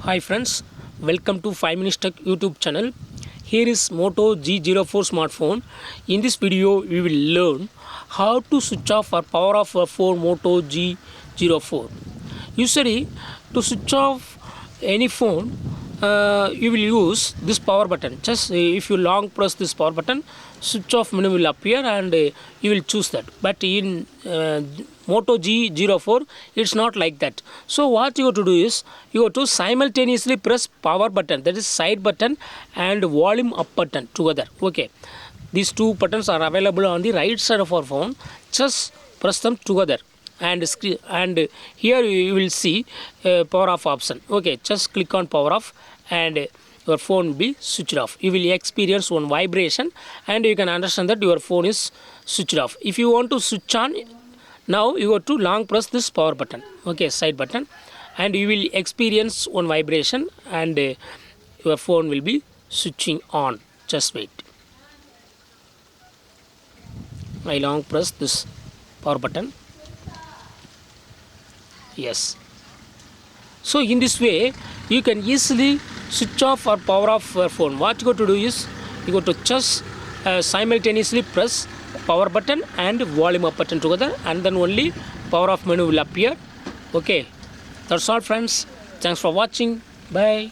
Hi friends, welcome to 5 Minutes Tech YouTube channel. Here is Moto G04 smartphone. In this video, we will learn how to switch off or power off a phone Moto G04. Usually, to switch off any phone, you will use this power button. Just if you long press this power button, switch off menu will appear and you will choose that. But in Moto G04, it's not like that. So what you have to do is, you have to simultaneously press power button, that is side button, and volume up button together. Okay, these two buttons are available on the right side of our phone. Just press them together, and here you will see power off option. Okay, just click on power off and your phone will be switched off. You will experience one vibration and you can understand that your phone is switched off. If you want to switch on, now you have to long press this power button, okay, side button, and you will experience one vibration and your phone will be switching on. Just wait. I long press this power button. Yes. So in this way, you can easily switch off or power off your phone. What you got to do is, you got to just simultaneously press power button and volume up button together, and then only power off menu will appear. Okay, that's all friends. Thanks for watching. Bye.